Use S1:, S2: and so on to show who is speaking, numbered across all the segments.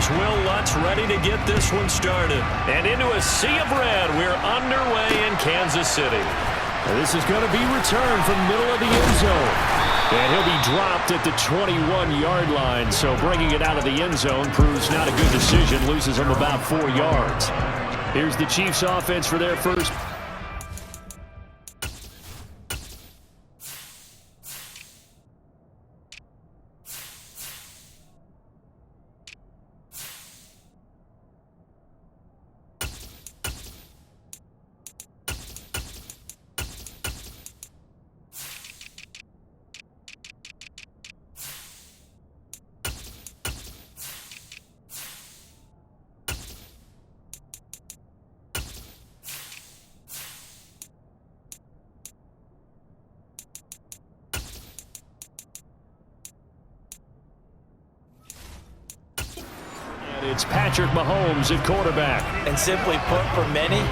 S1: Here's Will Lutz ready to get this one started. And into a sea of red, we're underway in Kansas City. And this is going to be returned from the middle of the end zone. And he'll be dropped at the 21-yard line. So bringing it out of the end zone proves not a good decision. Loses him about 4 yards. Here's the Chiefs offense for their first. It's Patrick Mahomes at quarterback.
S2: And simply put, for many,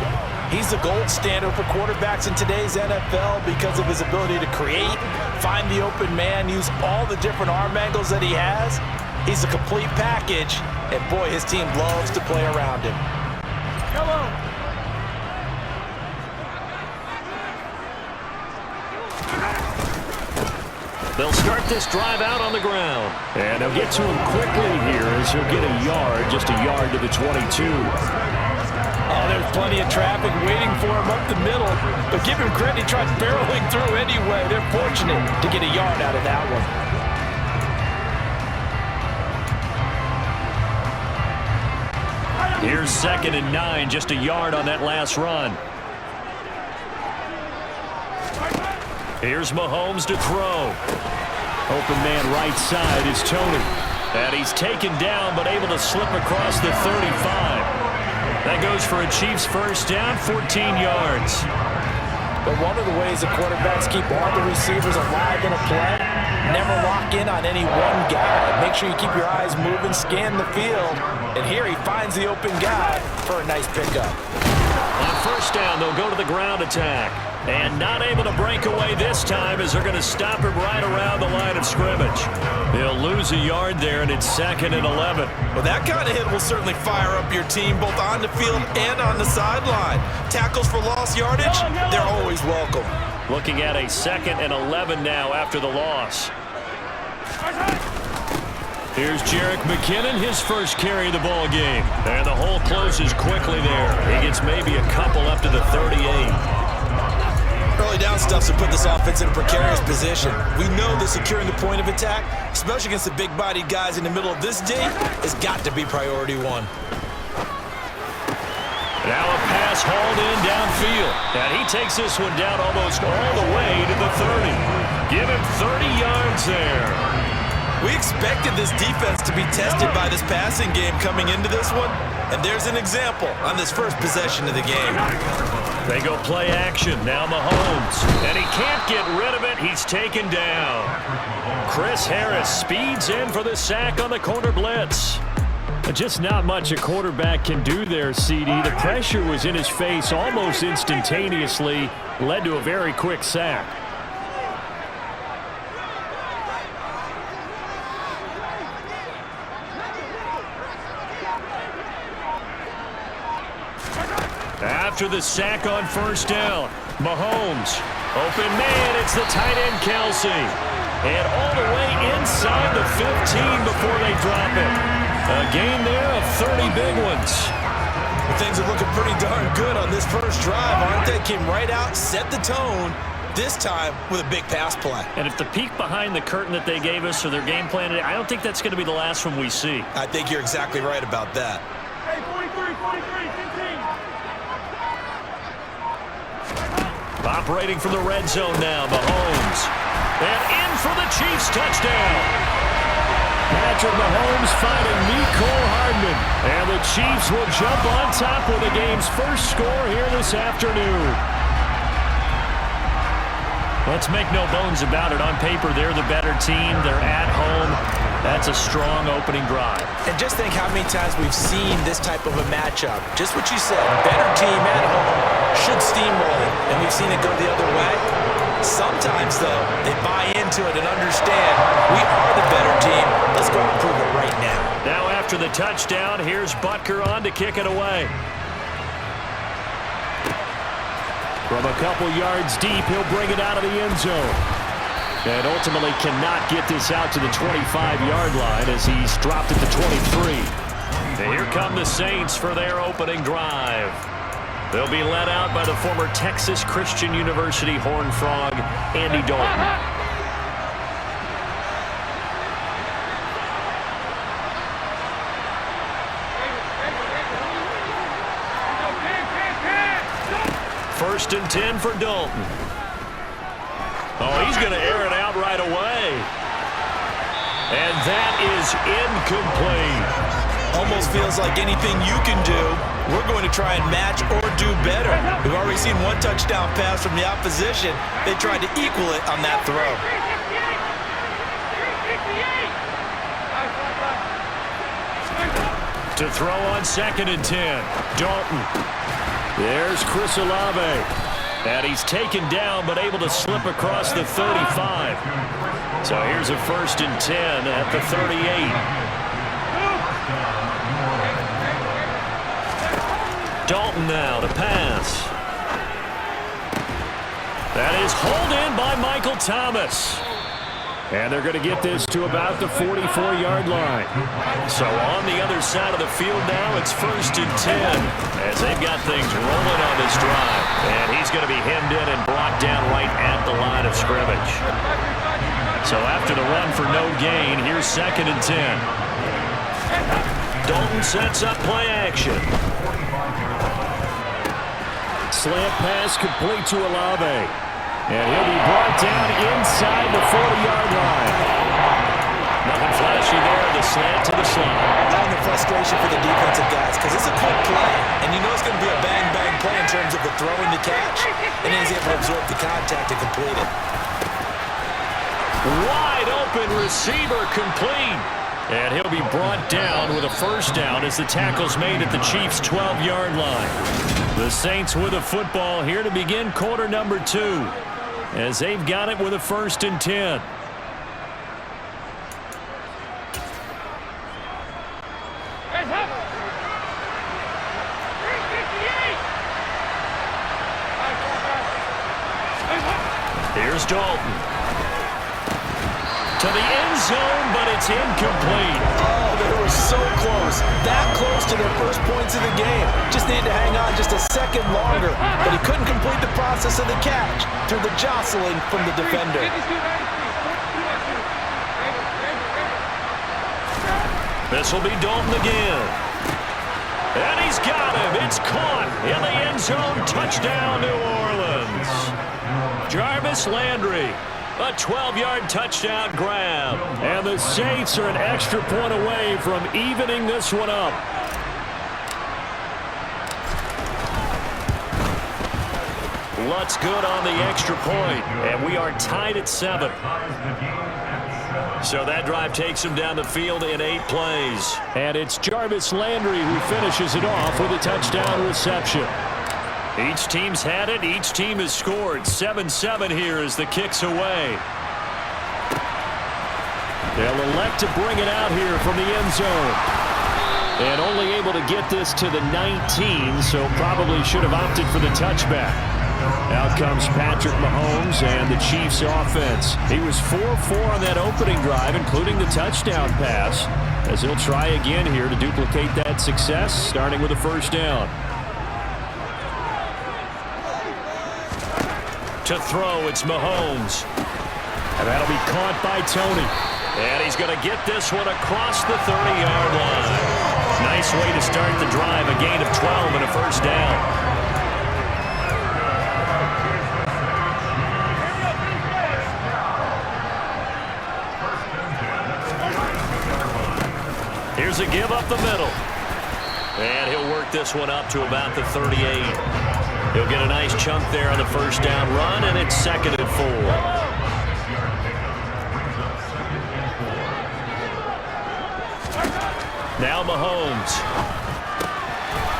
S2: he's the gold standard for quarterbacks in today's NFL because of his ability to create, find the open man, use all the different arm angles that he has. He's a complete package, and boy, his team loves to play around him. Come on.
S1: They'll start this drive out on the ground. And they'll get to him quickly here as he'll get a yard, just a yard to the 22.
S2: Oh, there's plenty of traffic waiting for him up the middle. But give him credit, he tried barreling through anyway. They're fortunate to get a yard out of that one.
S1: Here's 2nd and 9, just a yard on that last run. Here's Mahomes to throw. Open man right side is Tony. And he's taken down but able to slip across the 35. That goes for a Chiefs first down, 14 yards.
S2: But one of the ways the quarterbacks keep all the receivers alive in a play, never lock in on any one guy. Make sure you keep your eyes moving, scan the field. And here he finds the open guy for a nice pickup.
S1: On first down, they'll go to the ground attack. And not able to break away this time as they're going to stop him right around the line of scrimmage. They'll lose a yard there, and it's 2nd and 11.
S3: Well, that kind of hit will certainly fire up your team both on the field and on the sideline. Tackles for lost yardage, they're always welcome.
S1: Looking at a 2nd and 11 now after the loss. Here's Jerick McKinnon, his first carry of the ball game. And the hole closes quickly there. He gets maybe a couple up to the 38.
S3: Early down stuffs will put this offense in a precarious position. We know that securing the point of attack, especially against the big-bodied guys in the middle of this day, has got to be priority one.
S1: Now a pass hauled in downfield. And he takes this one down almost all the way to the 30. Give him 30 yards there.
S3: We expected this defense to be tested by this passing game coming into this one, and there's an example on this first possession of the game.
S1: They go play action. Now Mahomes. And he can't get rid of it. He's taken down. Chris Harris speeds in for the sack on the corner blitz. Just not much a quarterback can do there, CD. The pressure was in his face almost instantaneously. Led to a very quick sack. After the sack on first down, Mahomes. Open man, it's the tight end Kelce. And all the way inside the 15 before they drop it. A gain there of 30 big ones.
S3: Well, things are looking pretty darn good on this first drive, aren't they? Came right out, set the tone, this time with a big pass play.
S1: And if the peek behind the curtain that they gave us or their game plan today, I don't think that's going to be the last one we see.
S3: I think you're exactly right about that.
S4: Hey, 43, 15.
S1: Operating from the red zone now, Mahomes. And in for the Chiefs touchdown. Patrick Mahomes finding Mecole Hardman. And the Chiefs will jump on top with the game's first score here this afternoon. Let's make no bones about it. On paper, they're the better team. They're at home. That's a strong opening drive.
S2: And just think how many times we've seen this type of a matchup. Just what you said, better team at home should steamroll, and we've seen it go the other way. Sometimes, though, they buy into it and understand we are the better team. Let's go and prove it right now.
S1: Now after the touchdown, here's Butker on to kick it away. From a couple yards deep, he'll bring it out of the end zone. And ultimately cannot get this out to the 25-yard line as he's dropped it to 23. And here come the Saints for their opening drive. They'll be led out by the former Texas Christian University Horned Frog, Andy Dalton. First and 10 for Dalton. Oh, he's going to air it out right away. And that is incomplete.
S3: Almost feels like anything you can do, we're going to try and match or do better. We've already seen one touchdown pass from the opposition. They tried to equal it on that throw.
S1: To throw on second and 10. Dalton. There's Chris Olave. And he's taken down but able to slip across the 35. So here's a first and 10 at the 38. Dalton now to pass. That is hauled in by Michael Thomas. And they're going to get this to about the 44-yard line. So on the other side of the field now, it's first and 10 as they've got things rolling on this drive. And he's going to be hemmed in and brought down right at the line of scrimmage. So after the run for no gain, here's second and 10. Dalton sets up play action. Slant pass complete to Olave. And he'll be brought down inside the 40-yard line. Nothing flashy there. The slant to the slot.
S3: Down the frustration for the defensive guys because it's a quick play. And you know it's going to be a bang-bang play in terms of the throwing the catch. And he's able to absorb the contact and complete it.
S1: Wide open receiver complete. And he'll be brought down with a first down as the tackle's made at the Chiefs' 12-yard line. The Saints with a football here to begin quarter number 2. As they've got it with a first and 10. Here's Dalton. To the end zone, but it's incomplete.
S3: Oh, they were so close. That close to their first points of the game. Just needed to hang on just a second longer. But he couldn't complete the process of the catch through the jostling from the defender.
S1: This will be Dalton again. And he's got him. It's caught in the end zone. Touchdown, New Orleans. Jarvis Landry. A 12-yard touchdown grab. And the Saints are an extra point away from evening this one up. Lutz good on the extra point. And we are tied at 7. So that drive takes him down the field in 8 plays. And it's Jarvis Landry who finishes it off with a touchdown reception. Each team's had it. Each team has scored. 7-7 here as the kick's away. They'll elect to bring it out here from the end zone. And only able to get this to the 19, so probably should have opted for the touchback. Out comes Patrick Mahomes and the Chiefs offense. He was 4-4 on that opening drive, including the touchdown pass, as he'll try again here to duplicate that success, starting with a first down. To throw, it's Mahomes. And that'll be caught by Tony. And he's going to get this one across the 30-yard line. Nice way to start the drive, a gain of 12 and a first down. Here's a give up the middle. And he'll work this one up to about the 38. He'll get a nice chunk there on the first down run, and it's second and 4. Now Mahomes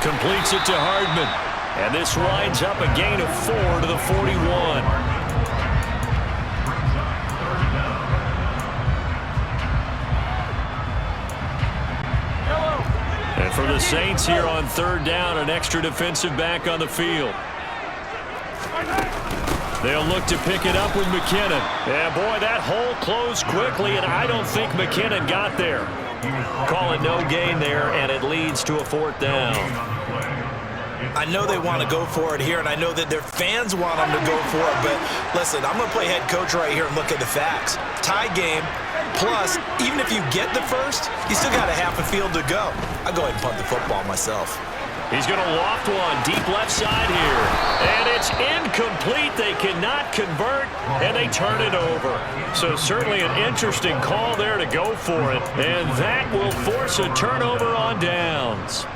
S1: completes it to Hardman. And this winds up a gain of 4 to the 41. for the Saints here on third down, an extra defensive back on the field. They'll look to pick it up with McKinnon. Yeah, boy, that hole closed quickly, and I don't think McKinnon got there. Call it no gain there, and it leads to a fourth down.
S3: I know they want to go for it here, and I know that their fans want them to go for it, but listen, I'm going to play head coach right here and look at the facts. Tie game, plus, even if you get the first, you still got a half a field to go. I'll go ahead and punt the football myself.
S1: He's going to loft one deep left side here. And it's incomplete. They cannot convert, and they turn it over. So certainly an interesting call there to go for it. And that will force a turnover on downs.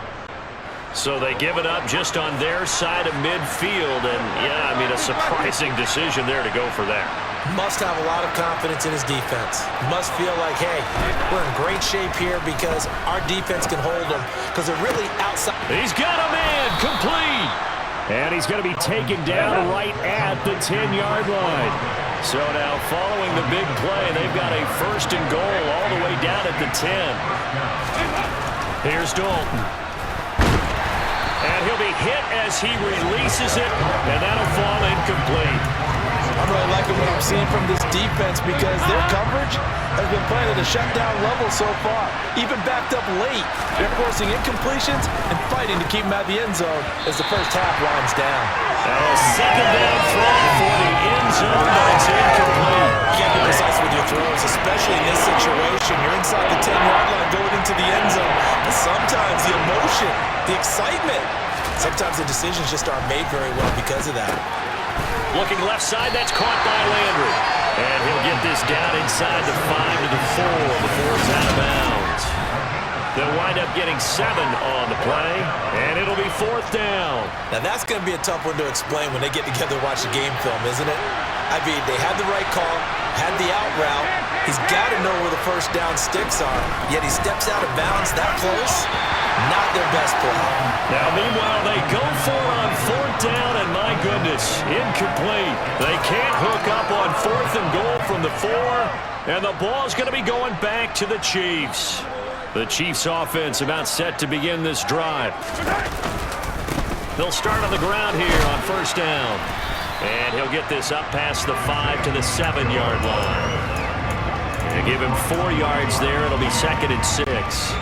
S1: So they give it up just on their side of midfield. And, yeah, I mean, a surprising decision there to go for that.
S3: Must have a lot of confidence in his defense. Must feel like, hey, we're in great shape here because our defense can hold them because they're really outside.
S1: He's got a man complete. And he's going to be taken down right at the 10-yard line. So now following the big play, they've got a first and goal all the way down at the 10. Here's Dalton. And he'll be hit as he releases it, and that'll fall incomplete.
S2: I'm really liking what I'm seeing from this defense because their coverage has been playing at a shutdown level so far. Even backed up late, they're forcing incompletions and fighting to keep them out of the end zone as the first half winds down.
S1: A second down throw for the end zone, but it's incomplete.
S3: You can't be precise with your throws, especially in this situation. You're inside the 10-yard line going into the end zone. But sometimes the emotion, the excitement, sometimes the decisions just aren't made very well because of that.
S1: Looking left side, that's caught by Landry. And he'll get this down inside the 5 to the 4 before it's out of bounds. They'll wind up getting 7 on the play, and it'll be fourth down.
S3: Now that's going to be a tough one to explain when they get together and watch the game film, isn't it? I mean, they had the right call, had the out route. He's got to know where the first down sticks are, yet he steps out of bounds that close. Not their best play.
S1: Now, meanwhile, they go for it on fourth down, and my goodness, incomplete. They can't hook up on fourth and goal from the 4, and the ball's going to be going back to the Chiefs. The Chiefs offense about set to begin this drive. They'll start on the ground here on first down. And he'll get this up past the 5 to the 7-yard line. They give him 4 yards there. It'll be second and 6.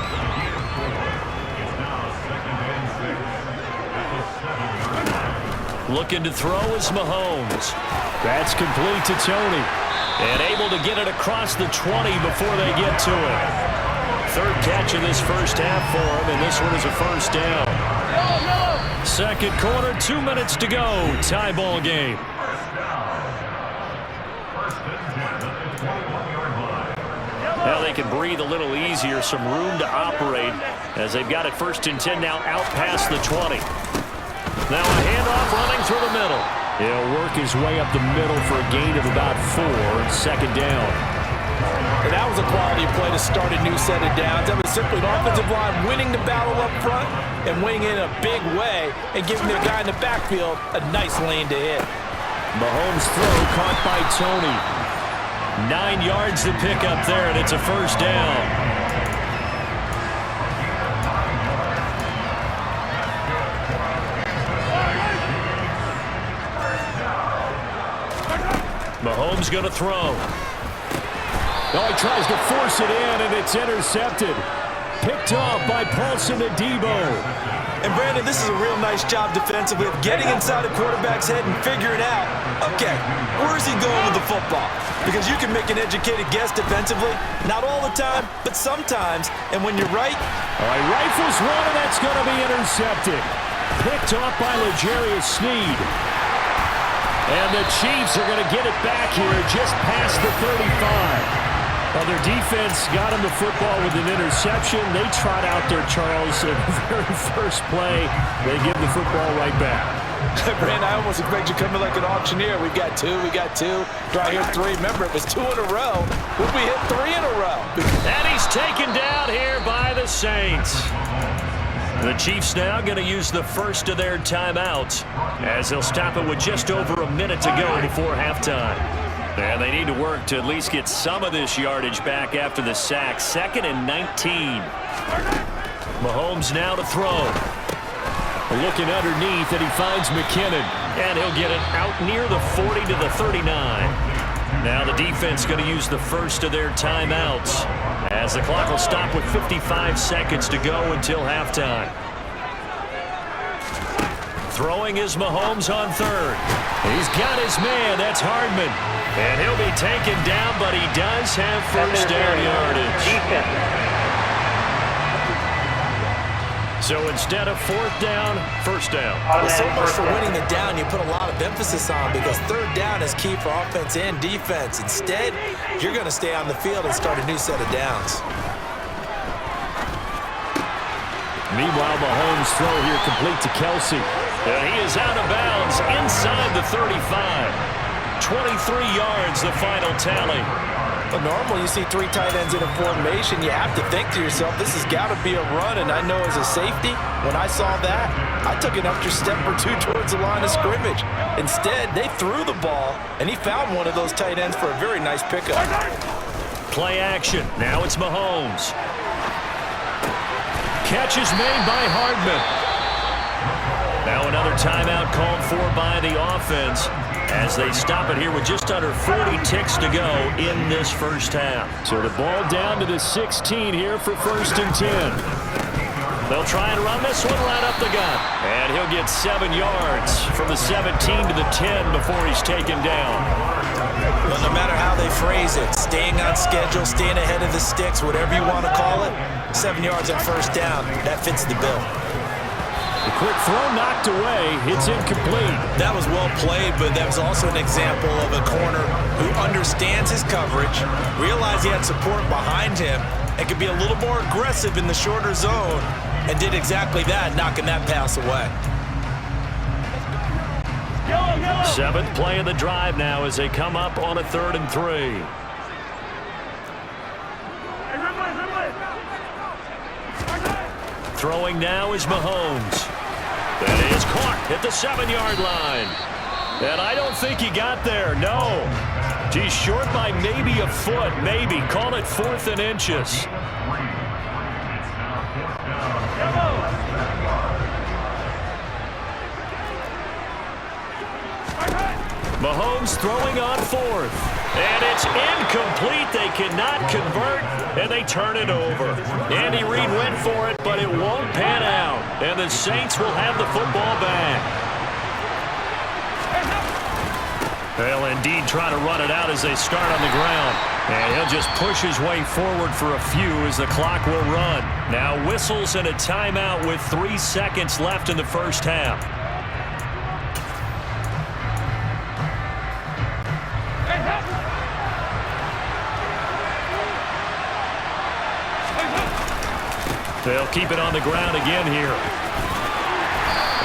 S1: Looking to throw is Mahomes. That's complete to Tony. And able to get it across the 20 before they get to it. Third catch of this first half for him, and this one is a first down. Second quarter, 2 minutes to go. Tie ball game. Now they can breathe a little easier, some room to operate as they've got it first and 10 now out past the 20. Now a handoff running through the middle. He'll work his way up the middle for a gain of about 4, second down.
S2: And that was a quality play to start a new set of downs. That was simply an offensive line winning the battle up front and winning in a big way and giving their guy in the backfield a nice lane to hit.
S1: Mahomes' throw caught by Tony. 9 yards to pick up there, and it's a first down. Mahomes going to throw. Oh, he tries to force it in, and it's intercepted. Picked off by Paulson Adebo.
S3: And, Brandon, this is a real nice job defensively of getting inside a quarterback's head and figuring out, okay, where is he going with the football? Because you can make an educated guess defensively. Not all the time, but sometimes. And when you're right.
S1: All right, rifles one, and that's going to be intercepted. Picked off by L'Jarius Sneed. And the Chiefs are going to get it back here just past the 35. Well, their defense got him the football with an interception. They trot out there, Charles, in the very first play. They give the football right back.
S2: Brandon, I almost expect you coming like an auctioneer. We got 2, we got 2. Do I hear 3? Remember, it was 2 in a row. Would we hit 3 in a row?
S1: And he's taken down here by the Saints. The Chiefs now going to use the first of their timeouts as they'll stop it with just over a minute to go before halftime. And they need to work to at least get some of this yardage back after the sack. Second and 19. Mahomes now to throw. Looking underneath, and he finds McKinnon. And he'll get it out near the 40 to the 39. Now the defense going to use the first of their timeouts, as the clock will stop with 55 seconds to go until halftime. Throwing is Mahomes on third. He's got his man. That's Hardman. And he'll be taken down, but he does have first down yardage. So instead of fourth down, first down.
S3: Well, so much for winning the down you put a lot of emphasis on, because third down is key for offense and defense. Instead, you're going to stay on the field and start a new set of downs.
S1: Meanwhile, Mahomes' throw here complete to Kelsey. And he is out of bounds inside the 35. 23 yards, the final tally.
S2: But normally you see three tight ends in a formation, you have to think to yourself, this has got to be a run. And I know as a safety, when I saw that, I took an extra step or two towards the line of scrimmage. Instead, they threw the ball, and he found one of those tight ends for a very nice pickup.
S1: Play action. Now it's Mahomes. Catch is made by Hardman. Now another timeout called for by the offense, as they stop it here with just under 40 ticks to go in this first half. So the ball down to the 16 here for 1st and 10. They'll try and run this one right up the gut. And he'll get 7 yards from the 17 to the 10 before he's taken down.
S3: Well, no matter how they phrase it, staying on schedule, staying ahead of the sticks, whatever you want to call it, 7 yards on first down, that fits the bill.
S1: The quick throw knocked away. It's incomplete.
S3: That was well played, but that was also an example of a corner who understands his coverage, realized he had support behind him, and could be a little more aggressive in the shorter zone, and did exactly that, knocking that pass away.
S1: 7th play of the drive now as they come up on a 3rd and 3. Throwing now is Mahomes. That is caught at the 7-yard line. And I don't think he got there, no. He's short by maybe a foot, maybe. Call it 4th and inches. Mahomes throwing on 4th. And it's incomplete. They cannot convert, and they turn it over. Andy Reid went for it, but it won't pan out. And the Saints will have the football back. They'll indeed try to run it out as they start on the ground. And he'll just push his way forward for a few as the clock will run. Now whistles and a timeout with 3 seconds left in the first half. They'll keep it on the ground again here.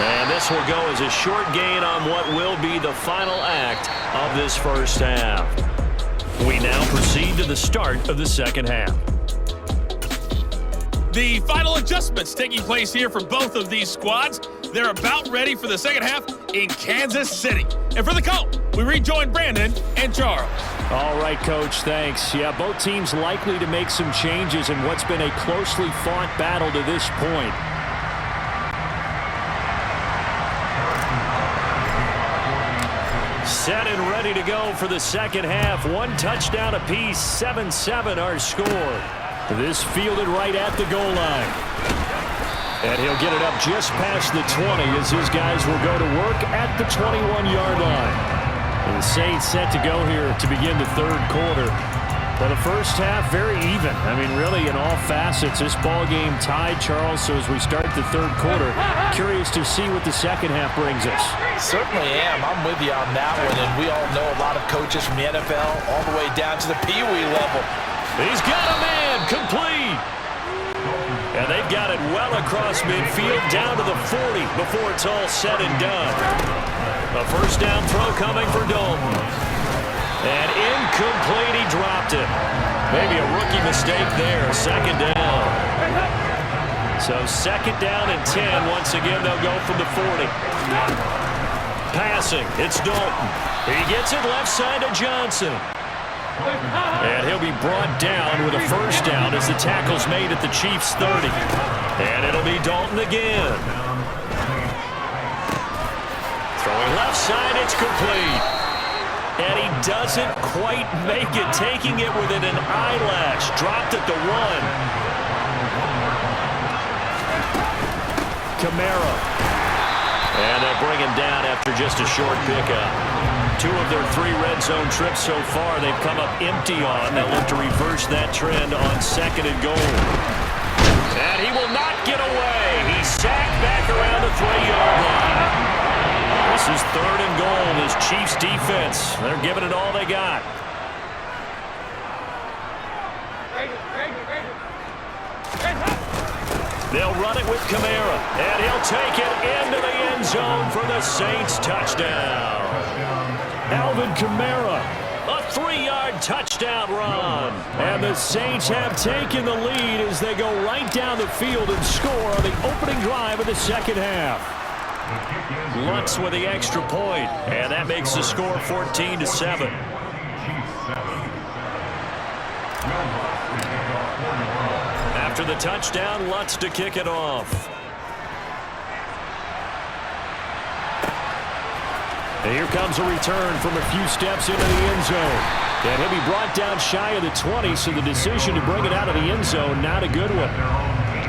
S1: And this will go as a short gain on what will be the final act of this first half. We now proceed to the start of the second half.
S5: The final adjustments taking place here for both of these squads. They're about ready for the second half in Kansas City. And for the call, we rejoin Brandon and Charles.
S1: All right, Coach, thanks. Yeah, both teams likely to make some changes in what's been a closely fought battle to this point. Set and ready to go for the second half. 1 touchdown apiece, 7-7 our score. This fielded right at the goal line. And he'll get it up just past the 20 as his guys will go to work at the 21-yard line. And the Saints set to go here to begin the third quarter. Well, the first half, very even. I mean, really, in all facets, this ball game tied, Charles. So as we start the third quarter, curious to see what the second half brings us.
S2: Certainly am. I'm with you on that one. And we all know a lot of coaches from the NFL all the way down to the Pee Wee level.
S1: He's got a man, complete. And they've got it well across midfield, down to the 40 before it's all said and done. A first down throw coming for Dalton. And incomplete, he dropped it. Maybe a rookie mistake there, second down. So second down and 10. Once again, they'll go from the 40. Passing, it's Dalton. He gets it left side to Johnson. And he'll be brought down with a first down as the tackle's made at the Chiefs' 30. And it'll be Dalton again. Throwing left side, it's complete. And he doesn't quite make it, taking it within an eyelash. Dropped at the 1. Kamara. And they'll bring him down after just a short pickup. 2 of their 3 red zone trips so far they've come up empty on. They'll look to reverse that trend on 2nd and goal. And he will not get away. He's sacked back around the 3-yard line. This is 3rd and goal. This Chiefs defense, they're giving it all they got. They'll run it with Kamara, and he'll take it into the end zone for the Saints touchdown. Alvin Kamara, a 3-yard touchdown run. And the Saints have taken the lead as they go right down the field and score on the opening drive of the second half. Lutz with the extra point, and that makes the score 14-7. After the touchdown, Lutz to kick it off. And here comes a return from a few steps into the end zone. And he'll be brought down shy of the 20, so the decision to bring it out of the end zone, not a good one.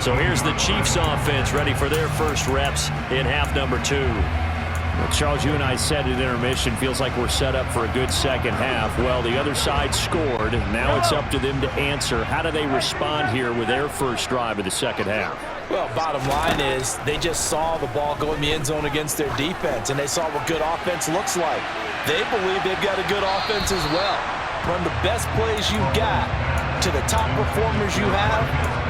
S1: So here's the Chiefs offense ready for their first reps in half number 2. Well, Charles, you and I said at intermission, feels like we're set up for a good second half. Well, the other side scored. Now it's up to them to answer. How do they respond here with their first drive of the second half?
S2: Well, bottom line is they just saw the ball go in the end zone against their defense, and they saw what good offense looks like. They believe they've got a good offense as well. Run the best plays you've got to the top performers you have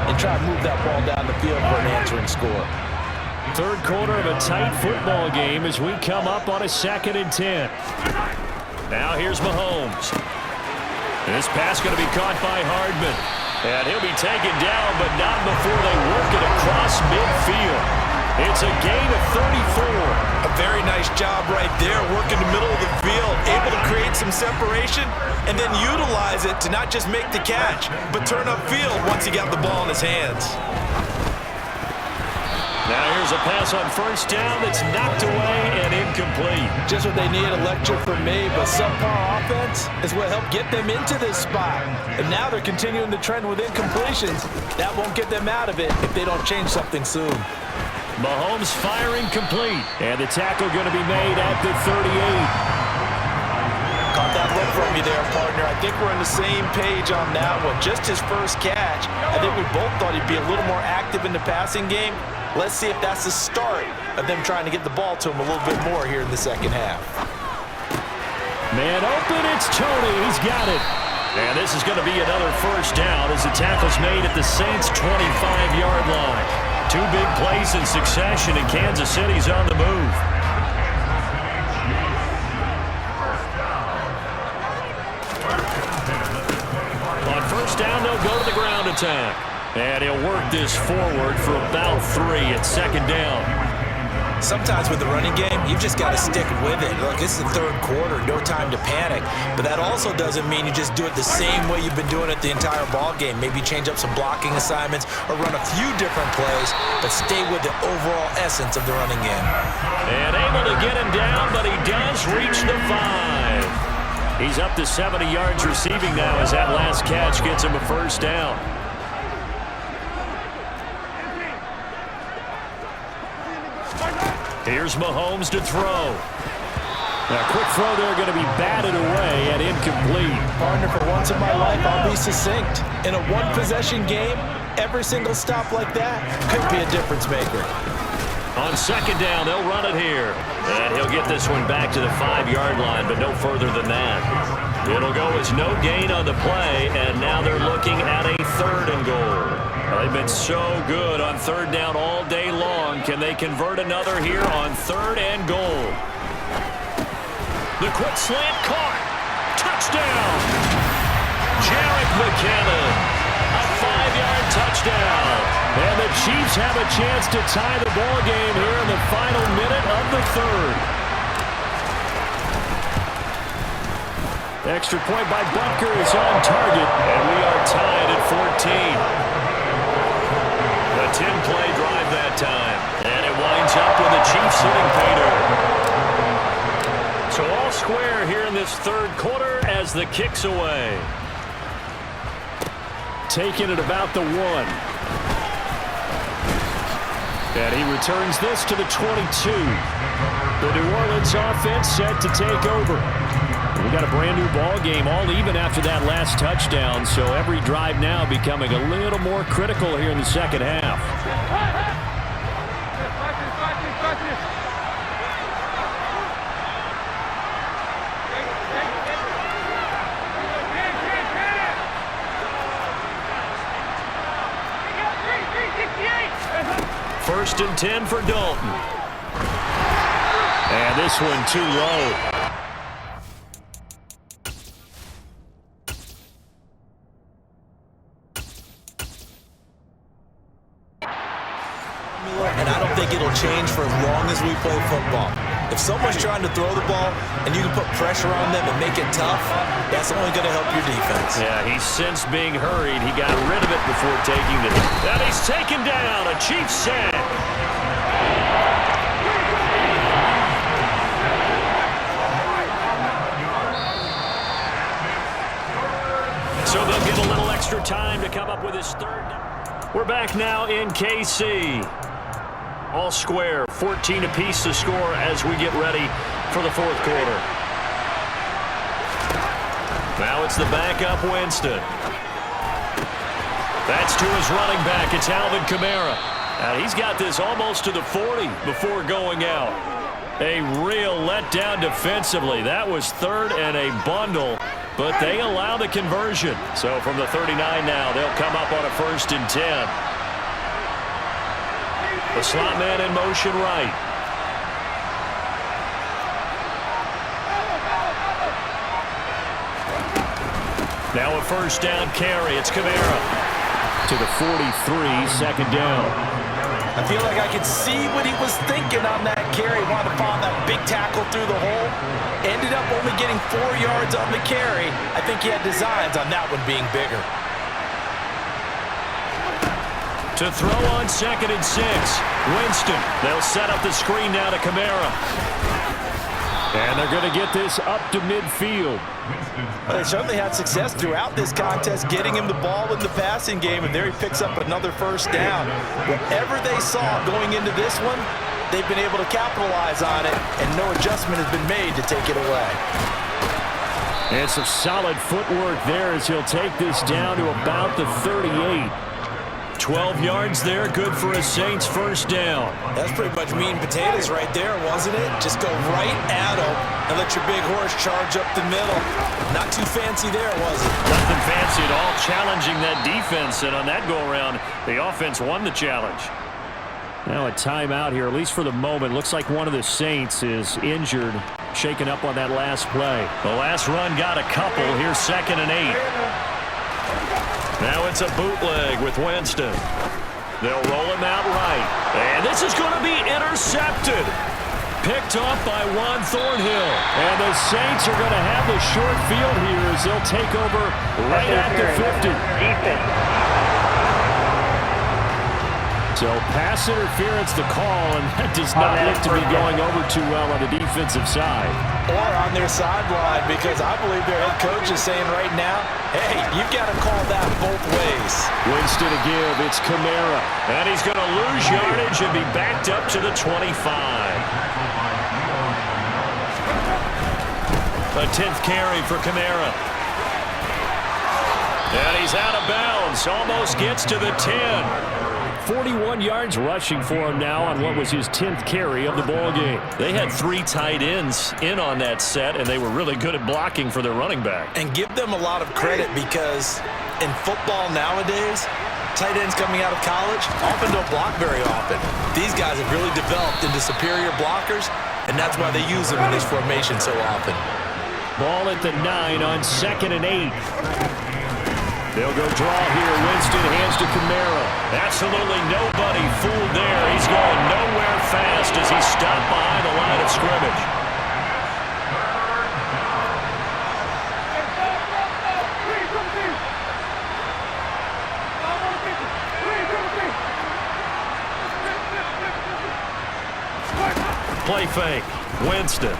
S2: and try to move that ball down the field for an answering score.
S1: 3rd quarter of a tight football game as we come up on a 2nd and 10. Now here's Mahomes. This pass going to be caught by Hardman. And he'll be taken down, but not before they work it across midfield. It's a gain of 34.
S3: A very nice job right there, working the middle of the field, able to create some separation, and then utilize it to not just make the catch, but turn upfield once he got the ball in his hands.
S1: Now here's a pass on first down that's knocked away and incomplete.
S2: Just what they need, a lecture from me, but subpar offense is what helped get them into this spot. And now they're continuing the trend with incompletions. That won't get them out of it if they don't change something soon.
S1: Mahomes firing complete, and the tackle going to be made at the 38.
S2: Caught that look from you there, partner. I think we're on the same page on that one. Just his first catch. I think we both thought he'd be a little more active in the passing game. Let's see if that's the start of them trying to get the ball to him a little bit more here in the second half.
S1: Man open, it's Tony. He's got it. And this is going to be another first down as the tackle's made at the Saints' 25-yard line. 2 big plays in succession, and Kansas City's on the move. On first down, they'll go to the ground attack. And he'll work this forward for about 3 at 2nd down.
S3: Sometimes with the running game, you've just got to stick with it. Look, this is the 3rd quarter, no time to panic. But that also doesn't mean you just do it the same way you've been doing it the entire ball game. Maybe change up some blocking assignments or run a few different plays, but stay with the overall essence of the running game.
S1: And able to get him down, but he does reach the 5. He's up to 70 yards receiving now as that last catch gets him a first down. Here's Mahomes to throw. Now, quick throw there going to be batted away and incomplete.
S2: Partner, for once in my life, I'll be succinct. In a one-possession game, every single stop like that could be a difference maker.
S1: On 2nd down, they'll run it here. And he'll get this one back to the 5-yard line, but no further than that. It'll go as no gain on the play, and now they're looking at a 3rd and goal. They've been so good on 3rd down all day long. Can they convert another here on 3rd and goal? The quick slant caught. Touchdown. Jerick McKinnon. A 5-yard touchdown. And the Chiefs have a chance to tie the ball game here in the final minute of the 3rd. Extra point by Butker is on target, and we are tied at 14. A 10-play drive that time, and it winds up with the Chiefs hitting pay dirt. So all square here in this third quarter as the kick's away. Taking it about the 1. And he returns this to the 22. The New Orleans offense set to take over. We got a brand new ball game, all even after that last touchdown, so every drive now becoming a little more critical here in the second half. First and 10 for Dalton. And this one too low.
S3: And I don't think it'll change for as long as we play football. If someone's trying to throw the ball and you can put pressure on them and make it tough, that's only going to help your defense.
S1: Yeah, he's since being hurried. He got rid of it before taking it. And he's taken down. A Chiefs sack. So they'll get a little extra time to come up with his third. We're back now in KC. All square, 14 apiece to score as we get ready for the fourth quarter. Now it's the backup Winston. That's to his running back. It's Alvin Kamara. And he's got this almost to the 40 before going out. A real letdown defensively. That was third and a bundle, but they allow the conversion. So from the 39 now, they'll come up on a 1st and 10. The slot man in motion right. Now a first down carry. It's Kamara. To the 43, second down.
S2: I feel like I could see what he was thinking on that carry. Wanted to follow that big tackle through the hole. Ended up only getting 4 yards on the carry. I think he had designs on that one being bigger.
S1: To throw on 2nd and 6. Winston. They'll set up the screen now to Kamara. And they're going to get this up to midfield.
S2: They certainly had success throughout this contest, getting him the ball in the passing game, and there he picks up another first down. Whatever they saw going into this one, they've been able to capitalize on it, and no adjustment has been made to take it away.
S1: And some solid footwork there as he'll take this down to about the 38. 12 yards there, good for a Saints first down.
S3: That's pretty much meat and potatoes right there, wasn't it? Just go right at him and let your big horse charge up the middle. Not too fancy there, was it?
S1: Nothing fancy at all, challenging that defense, and on that go-around, the offense won the challenge. Now a timeout here, at least for the moment. Looks like one of the Saints is injured, shaken up on that last play. The last run got a couple. Here's 2nd and 8. Now it's a bootleg with Winston. They'll roll him out right. And this is going to be intercepted. Picked off by Juan Thornhill. And the Saints are going to have the short field here as they'll take over right at the 50. So pass interference the call, and that does not look to be going over too well on the defensive side.
S2: Or on their sideline, because I believe their head coach is saying right now, hey, you've got to call that both ways.
S1: Winston to give. It's Kamara. And he's going to lose yardage and be backed up to the 25. A 10th carry for Kamara. And he's out of bounds. Almost gets to the 10. 41 yards rushing for him now on what was his 10th carry of the ball game. They had 3 tight ends in on that set, and they were really good at blocking for their running back.
S3: And give them a lot of credit, because in football nowadays, tight ends coming out of college often don't block very often. These guys have really developed into superior blockers, and that's why they use them in this formation so often.
S1: Ball at the 9 on 2nd and 8. They'll go draw here. Winston hands to Kamara. Absolutely nobody fooled there. He's going nowhere fast as he's stopped behind the line of scrimmage. play fake. Winston.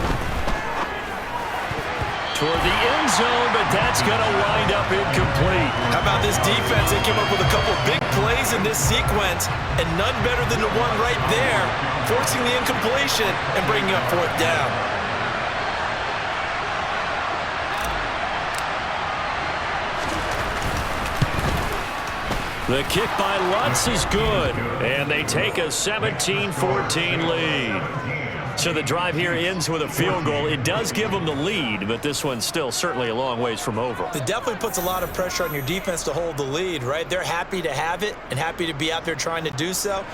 S1: Toward the end zone, but that's going to wind up incomplete.
S3: How about this defense? They came up with a couple big plays in this sequence, and none better than the one right there, forcing the incompletion and bringing up fourth down.
S1: The kick by Lutz is good, and they take a 17-14 lead. So the drive here ends with a field goal. It does give them the lead, but this one's still certainly a long ways from over.
S3: It definitely puts a lot of pressure on your defense to hold the lead, right? They're happy to have it and happy to be out there trying to do so.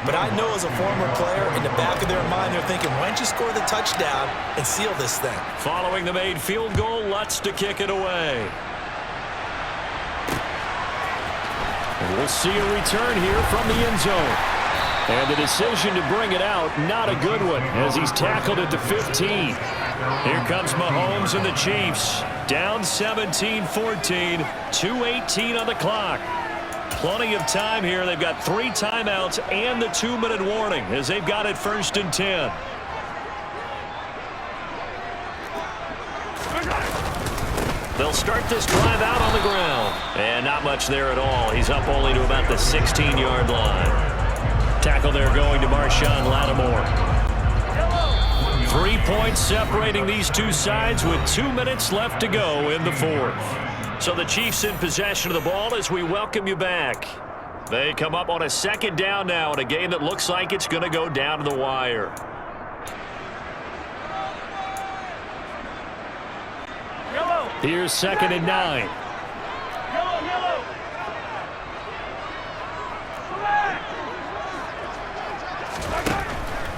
S3: But I know as a former player, in the back of their mind, they're thinking, why don't you score the touchdown and seal this thing?
S1: Following the made field goal, Lutz to kick it away. And we'll see a return here from the end zone. And the decision to bring it out, not a good one, as he's tackled at the 15. Here comes Mahomes and the Chiefs. Down 17-14, 2:18 on the clock. Plenty of time here. They've got 3 timeouts and the 2-minute warning as they've got it 1st and 10. They'll start this drive out on the ground. And not much there at all. He's up only to about the 16-yard line. Tackle there going to Marshawn Lattimore. 3 points separating these two sides with 2 minutes left to go in the 4th. So the Chiefs in possession of the ball as we welcome you back. They come up on a 2nd down now in a game that looks like it's going to go down to the wire. Here's 2nd and 9.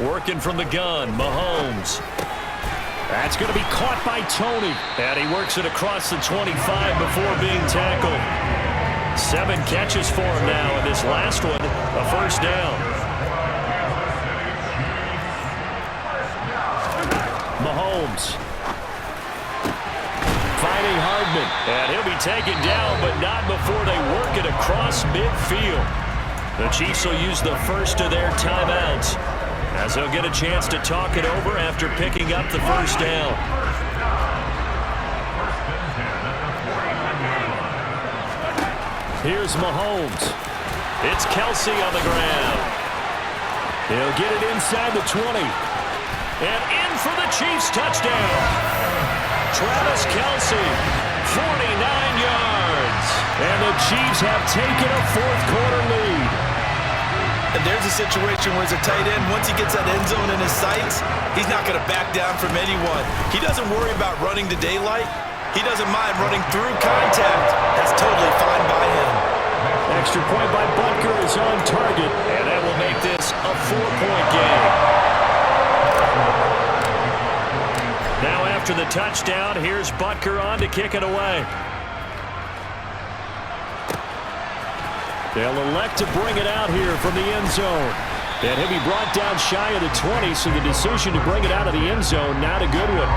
S1: Working from the gun, Mahomes. That's going to be caught by Tony. And he works it across the 25 before being tackled. 7 catches for him now, and this last one, a 1st down. Mahomes. Finding Hardman. And he'll be taken down, but not before they work it across midfield. The Chiefs will use the first of their timeouts, as they'll get a chance to talk it over after picking up the 1st down. Here's Mahomes. It's Kelce on the ground. He'll get it inside the 20. And in for the Chiefs touchdown. Travis Kelce, 49 yards. And the Chiefs have taken a 4th quarter lead.
S3: And there's a situation where as a tight end, once he gets that end zone in his sights, he's not going to back down from anyone. He doesn't worry about running to daylight. He doesn't mind running through contact. That's totally fine by him.
S1: Extra point by Butker is on target, and that will make this a 4-point game. Now after the touchdown, here's Butker on to kick it away. They'll elect to bring it out here from the end zone. And he'll be brought down shy of the 20, so the decision to bring it out of the end zone, not a good one.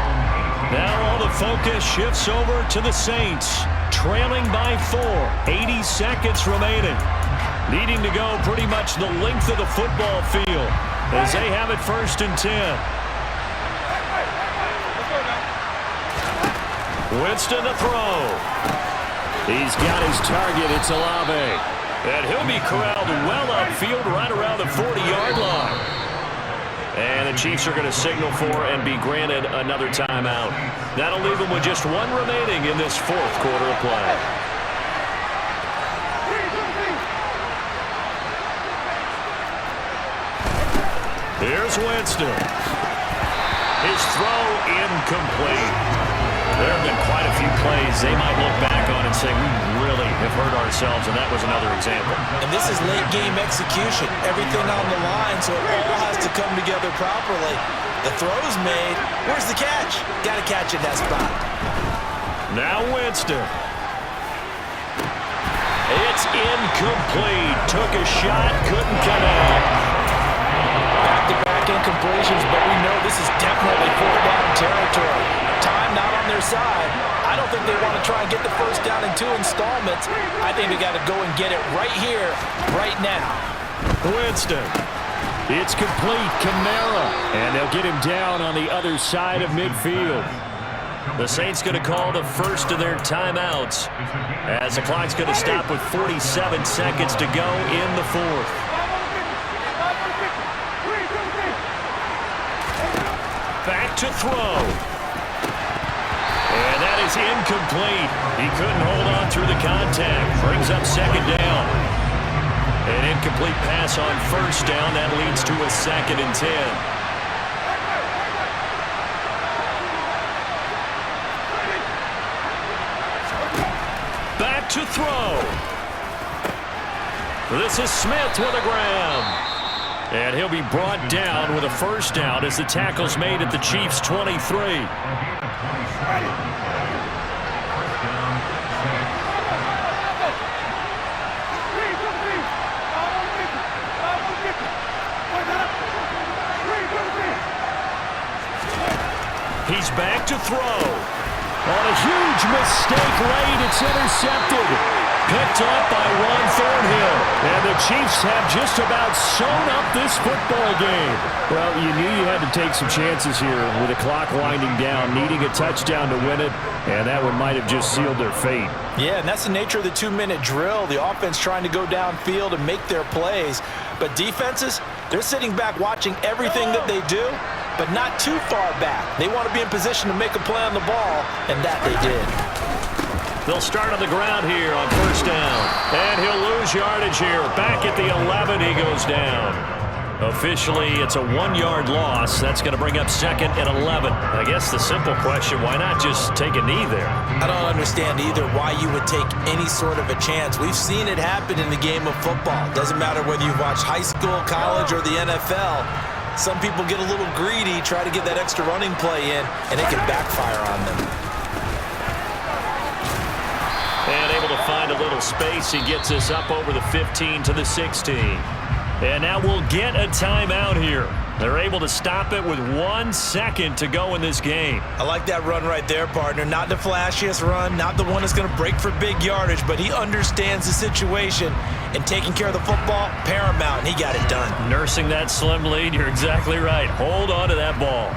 S1: Now all the focus shifts over to the Saints, trailing by 4, 80 seconds remaining. Needing to go pretty much the length of the football field as they have it 1st and 10. Winston to throw. He's got his target. It's Olave. And he'll be corralled well upfield right around the 40-yard line. And the Chiefs are going to signal for and be granted another timeout. That'll leave them with just 1 remaining in this 4th quarter of play. Here's Winston. His throw incomplete. There have been quite a few plays they might look back on and say, we really have hurt ourselves, and that was another example.
S3: And this is late-game execution. Everything on the line, so it all has to come together properly. The throw's made. Where's the catch? Got to catch in that spot.
S1: Now Winston. It's incomplete. Took a shot, couldn't connect.
S2: Back-to-back incompletions, but we know this is definitely 4th down territory. Time not on their side. I don't think they want to try and get the 1st down in 2 installments. I think they got to go and get it right here, right now.
S1: Winston. It's complete. Kamara. And they'll get him down on the other side of midfield. The Saints going to call the first of their timeouts as the clock's going to stop with 47 seconds to go in the fourth. Back to throw. And that is incomplete. He couldn't hold on through the contact. Brings up second down. An incomplete pass on first down. That leads to a 2nd and 10. Back to throw. This is Smith with a grab. And he'll be brought down with a first down as the tackle's made at the Chiefs' 23. He's back to throw. On a huge mistake late, it's intercepted. Picked up by Ron Thornhill. And the Chiefs have just about sewn up this football game. Well, you knew you had to take some chances here with the clock winding down, needing a touchdown to win it, and that one might have just sealed their fate.
S2: Yeah, and that's the nature of the 2-minute drill. The offense trying to go downfield and make their plays. But defenses, they're sitting back watching everything that they do, but not too far back. They want to be in position to make a play on the ball, and that they did.
S1: They'll start on the ground here on first down. And he'll lose yardage here. Back at the 11, he goes down. Officially, it's a 1-yard loss. That's going to bring up 2nd and 11. I guess the simple question, why not just take a knee there?
S2: I don't understand either why you would take any sort of a chance. We've seen it happen in the game of football. Doesn't matter whether you've watched high school, college, or the NFL. Some people get a little greedy, try to get that extra running play in, and it can backfire on them.
S1: And able to find a little space. He gets us up over the 15 to the 16. And now we'll get a timeout here. They're able to stop it with 1 second to go in this game.
S3: I like that run right there, partner. Not the flashiest run, not the one that's going to break for big yardage, but he understands the situation, and taking care of the football, paramount, and he got it done.
S1: Nursing that slim lead, you're exactly right. Hold on to that ball.